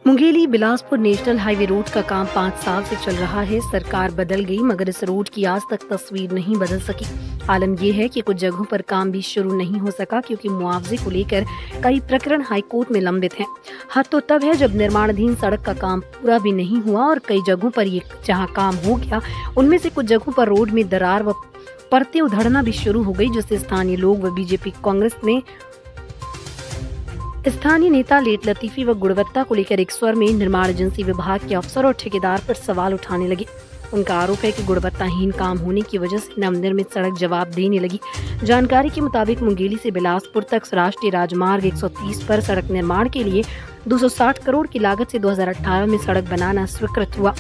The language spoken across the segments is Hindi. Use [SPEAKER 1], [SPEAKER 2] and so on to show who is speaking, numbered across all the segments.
[SPEAKER 1] Mungeli Bilaspur national highway road का काम 5 साल से चल रहा है। सरकार बदल गई मगर इस रोड की आज तक तस्वीर नहीं बदल सकी। आलम यह है कि कुछ जगहों पर काम भी शुरू नहीं हो सका क्योंकि मुआवजे को लेकर कई प्रकरण हाईकोर्ट में लंबित हैं। हद तो तब है जब निर्माणाधीन सड़क का काम पूरा भी नहीं हुआ और कई जगहों पर ये जहाँ काम हो गया उनमें से कुछ जगहों पर रोड में दरार व परतें उधड़ना भी शुरू हो गई, जिससे स्थानीय लोग व बीजेपी कांग्रेस ने स्थानीय नेता लेट लतीफी व गुणवत्ता को लेकर एक स्वर में निर्माण एजेंसी विभाग के अफसर और ठेकेदार पर सवाल उठाने लगे। उनका आरोप है कि गुणवत्ताहीन काम होने की वजह से नवनिर्मित सड़क जवाब देने लगी। जानकारी के मुताबिक मुंगेली से बिलासपुर तक राष्ट्रीय राजमार्ग 130 पर सड़क निर्माण के लिए 260 करोड़ की लागत से 2018 में सड़क बनाना स्वीकृत हुआ।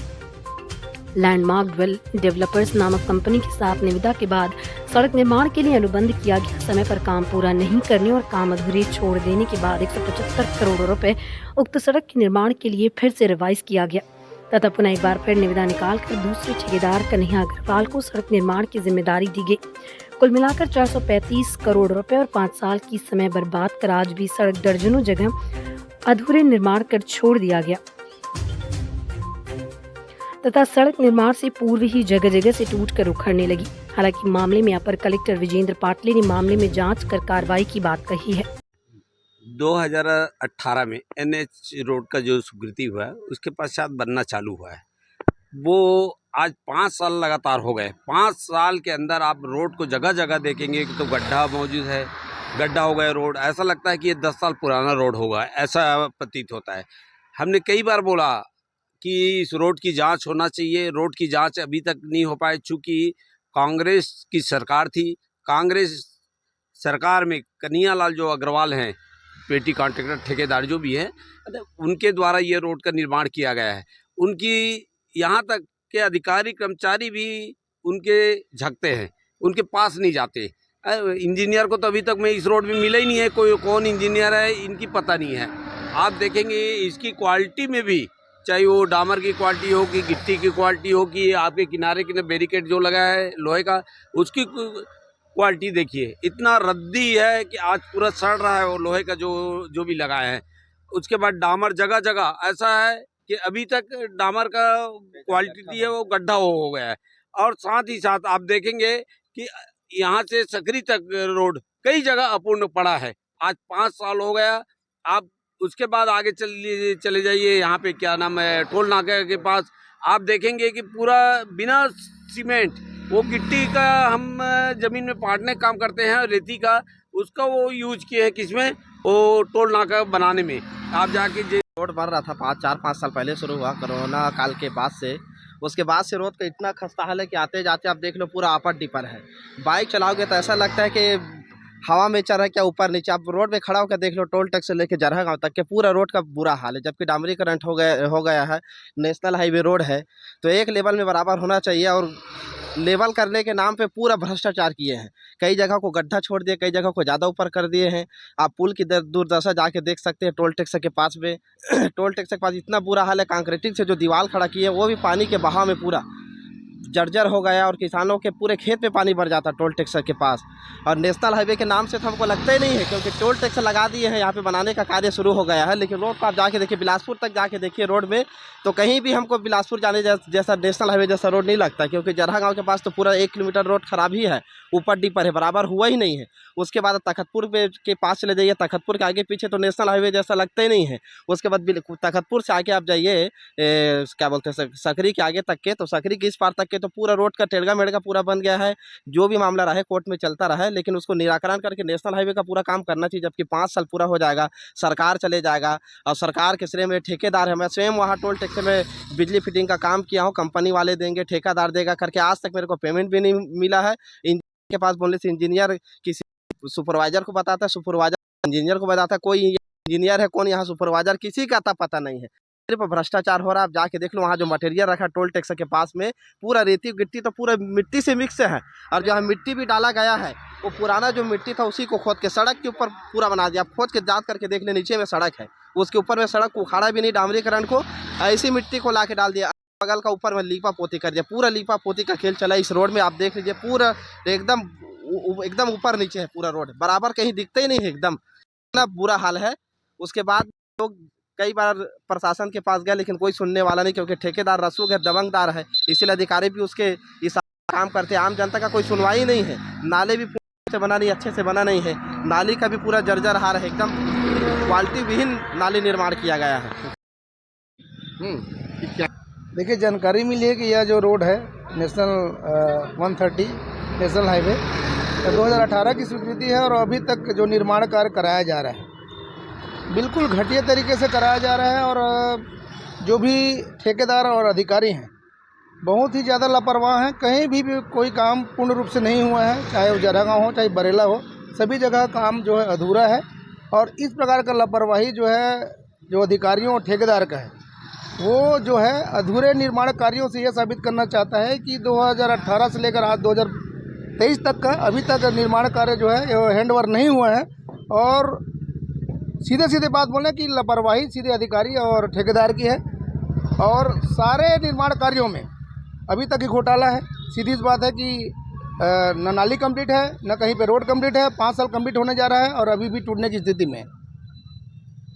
[SPEAKER 1] लैंडमार्क डेवलपर्स नामक कंपनी के साथ निविदा के बाद सड़क निर्माण के लिए अनुबंध किया गया। समय पर काम पूरा नहीं करने और काम अधूरे छोड़ देने के बाद 175 करोड़ रुपए उक्त सड़क के निर्माण के लिए फिर से रिवाइज किया गया तथा पुनः एक बार फिर निविदा निकालकर दूसरे ठेकेदार कन्हैया अग्रवाल को सड़क निर्माण की जिम्मेदारी दी गई। कुल मिलाकर 435 करोड़ रुपए और 5 साल की समय बर्बाद कर आज भी सड़क दर्जनों जगह अधूरे निर्माण कर छोड़ दिया गया तथा सड़क निर्माण से पूर्व ही जगह जगह से टूटकर उखड़ने लगी। हालांकि मामले में अपर कलेक्टर विजेंद्र पाटले ने मामले में जांच कर कार्रवाई की बात कही है।
[SPEAKER 2] 2018 में एनएच रोड का जो स्वीकृति हुआ है उसके पश्चात बनना चालू हुआ है। वो आज 5 साल लगातार हो गए। 5 साल के अंदर आप रोड को जगह जगह देखेंगे कि तो गड्ढा मौजूद है, गड्ढा हो गया रोड। ऐसा लगता है कि ये 10 साल पुराना रोड होगा, ऐसा प्रतीत होता है। हमने कई बार बोला कि इस रोड की जांच होना चाहिए। रोड की जांच अभी तक नहीं हो पाई चूँकि कांग्रेस की सरकार थी। कांग्रेस सरकार में कन्हैया लाल जो अग्रवाल हैं, पेटी कॉन्ट्रैक्टर ठेकेदार जो भी हैं, उनके द्वारा ये रोड का निर्माण किया गया है। उनकी यहाँ तक के अधिकारी कर्मचारी भी उनके झकते हैं, उनके पास नहीं जाते। इंजीनियर को तो अभी तक मैं इस रोड में मिला ही नहीं है, कोई कौन इंजीनियर है इनकी पता नहीं है। आप देखेंगे इसकी क्वालिटी में भी, चाहे वो डामर की क्वालिटी हो कि गिट्टी की क्वालिटी हो कि आपके किनारे किनारे बैरिकेड जो लगा है लोहे का, उसकी क्वालिटी देखिए। इतना रद्दी है कि आज पूरा सड़ रहा है वो लोहे का जो भी लगा है। उसके बाद डामर जगह जगह ऐसा है कि अभी तक डामर का क्वालिटी है वो गड्ढा हो गया है। और साथ ही साथ आप देखेंगे कि यहाँ से सकरी तक रोड कई जगह अपूर्ण पड़ा है। आज 5 साल हो गया। आप उसके बाद आगे चले जाइए, यहाँ पे क्या नाम है, टोल नाके के पास आप देखेंगे कि पूरा बिना सीमेंट, वो गिट्टी का हम ज़मीन में पाटने का काम करते हैं, रेती का उसका वो यूज किए हैं किसमें, वो टोल नाका बनाने में। आप जाके
[SPEAKER 3] रोड बन रहा था 4-5 साल पहले शुरू हुआ कोरोना काल के बाद से। उसके बाद से रोड का इतना खस्ता हाल है कि आते जाते आप देख लो पूरा आपट डिपर है। बाइक चलाओगे तो ऐसा लगता है कि हवा में चल रहा है क्या ऊपर नीचे। आप रोड में खड़ा होकर देख लो, टोल टैक्स से लेकर जरहा गाँव तक के पूरा रोड का बुरा हाल है। जबकि डामरीकरण हो गया है, नेशनल हाईवे रोड है, तो एक लेवल में बराबर होना चाहिए। और लेवल करने के नाम पे पूरा भ्रष्टाचार किए हैं। कई जगह को गड्ढा छोड़ दिए, कई जगह को ज़्यादा ऊपर कर दिए हैं। आप पुल की दुर्दशा जाके देख सकते हैं टोल टैक्स के पास में। टोल टैक्स के पास इतना बुरा हाल है, कंक्रीटिंग से जो दीवार खड़ा की है वो भी पानी के बहाव में पूरा जर्जर हो गया और किसानों के पूरे खेत में पानी भर जाता टोल टैक्स के पास। और नेशनल हाईवे के नाम से तो हमको लगता ही नहीं है, क्योंकि टोल टैक्स लगा दिए हैं, यहाँ पे बनाने का कार्य शुरू हो गया है। लेकिन रोड को आप जाके देखिए, बिलासपुर तक जाके देखिए रोड में, तो कहीं भी हमको बिलासपुर जाने जैसा नेशनल हाईवे जैसा रोड नहीं लगता। क्योंकि जरहा गाँव के पास तो पूरा 1 किलोमीटर रोड खराब ही है, ऊपर डिपर है, बराबर हुआ ही नहीं है। उसके बाद तखतपुर के पास चले जाइए, तखतपुर के आगे पीछे तो नेशनल हाईवे जैसा लगता ही नहीं है। उसके बाद तखतपुर से आगे आप जाइए, क्या बोलते हैं, सकरी के आगे तक के, तो सकरी के इस पार तक के तो पूरा रोड का टेढ़गा मेढ़गा पूरा बन गया है। जो भी मामला रहा है कोर्ट में चलता रहा है, लेकिन उसको निराकरण करके नेशनल हाईवे का पूरा काम करना चाहिए। जबकि 5 साल पूरा हो जाएगा, सरकार चले जाएगा और सरकार के श्रेय में ठेकेदार है। मैं स्वयं वहाँ टोल टैक्स में बिजली फिटिंग का काम किया हूँ, कंपनी वाले देंगे, ठेकेदार देगा करके आज तक मेरे को पेमेंट भी नहीं मिला है। के पास बोलने से इंजीनियर किसी सुपरवाइजर को बताता है, सुपरवाइजर इंजीनियर को बताता है। कोई इंजीनियर है, कौन यहाँ सुपरवाइजर, किसी का आता पता नहीं है। सिर्फ भ्रष्टाचार हो रहा है। आप जाके देख लो, वहाँ जो मटेरियल रखा टोल टैक्स के पास में, पूरा रेती गिट्टी तो पूरा मिट्टी से मिक्स है। और जहाँ मिट्टी भी डाला गया है, वो पुराना जो मिट्टी था उसी को खोद के सड़क के ऊपर पूरा बना दिया। आप खोद के जांच करके देख ले, नीचे में सड़क है, उसके ऊपर में सड़क को उखाड़ा भी नहीं, डामरीकरण को ऐसी मिट्टी को ला के डाल दिया। बगल का ऊपर में लीपा पोती कर दिया, पूरा लीपा पोती का खेल चला इस रोड में। आप देख लीजिए, पूरा एकदम ऊपर नीचे है पूरा रोड, बराबर कहीं दिखता ही नहीं है, एकदम इतना बुरा हाल है। उसके बाद लोग कई बार प्रशासन के पास गया लेकिन कोई सुनने वाला नहीं, क्योंकि ठेकेदार रसूख है, दबंगदार है, इसीलिए अधिकारी भी उसके इस काम करते हैं। आम जनता का कोई सुनवाई नहीं है। नाले भी पूरे से बना नहीं, अच्छे से बना नहीं है, नाली का भी पूरा जर्जर हाल है, एकदम क्वालिटी विहीन नाली निर्माण किया गया है।
[SPEAKER 4] देखिए, जानकारी मिली है कि यह जो रोड है नेशनल 130 नेशनल हाईवे 2018 की स्वीकृति है और अभी तक जो निर्माण कार्य कराया जा रहा है बिल्कुल घटिया तरीके से कराया जा रहा है। और जो भी ठेकेदार और अधिकारी हैं बहुत ही ज़्यादा लापरवाह हैं। कहीं भी कोई काम पूर्ण रूप से नहीं हुआ है, चाहे वो जरागांव हो चाहे बरेला हो, सभी जगह काम जो है अधूरा है। और इस प्रकार का लापरवाही जो है जो अधिकारियों और ठेकेदार का है, वो जो है अधूरे निर्माण कार्यों से यह साबित करना चाहता है कि 2018 से लेकर आज 2023 तक का अभी तक निर्माण कार्य जो है हैंडओवर नहीं हुआ है। और सीधे सीधे बात बोलें कि लापरवाही सीधे अधिकारी और ठेकेदार की है। और सारे निर्माण कार्यों में अभी तक ही घोटाला है। सीधी सी बात है कि न नाली कंप्लीट है, न कहीं पे रोड कंप्लीट है। 5 साल कंप्लीट होने जा रहा है और अभी भी टूटने की स्थिति में है।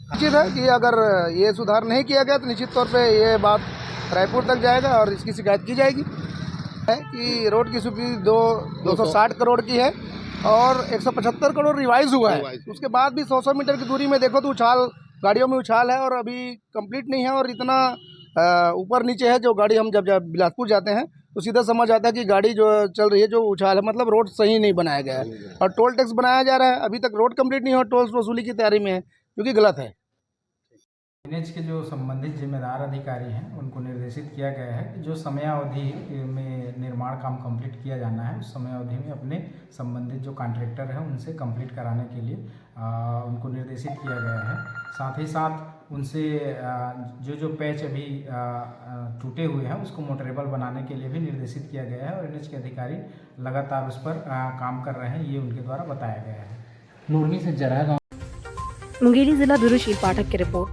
[SPEAKER 4] निश्चित है कि अगर ये सुधार नहीं किया गया तो निश्चित तौर पे ये बात रायपुर तक जाएगा और इसकी शिकायत की जाएगी। है कि रोड की स्वीकृति 260 करोड़ की है और 175 करोड़ रिवाइज हुआ है। उसके बाद भी 100 मीटर की दूरी में देखो तो उछाल, गाड़ियों में उछाल है और अभी कंप्लीट नहीं है। और इतना ऊपर नीचे है, जो गाड़ी हम जब बिलासपुर जाते हैं तो सीधा समझ आता है कि गाड़ी जो चल रही है जो उछाल है, मतलब रोड सही नहीं बनाया गया है। और टोल टैक्स बनाया जा रहा है, अभी तक रोड कंप्लीट नहीं हो, टोल वसूली की तैयारी में है, जो कि गलत है।
[SPEAKER 5] एनएच के जो संबंधित जिम्मेदार अधिकारी हैं उनको निर्देशित किया गया है कि जो समयावधि में निर्माण काम कंप्लीट किया जाना है उस समयावधि में अपने संबंधित जो कॉन्ट्रैक्टर हैं उनसे कंप्लीट कराने के लिए उनको निर्देशित किया गया है। साथ ही साथ उनसे जो पैच अभी टूटे हुए हैं उसको मोटरेबल बनाने के लिए भी निर्देशित किया गया है और एनएच के अधिकारी लगातार उस पर काम कर रहे हैं, ये उनके द्वारा बताया गया है।
[SPEAKER 6] मुरमी से जरागांव
[SPEAKER 1] मुंगेली जिला ब्यूरो शील पाठक की रिपोर्ट।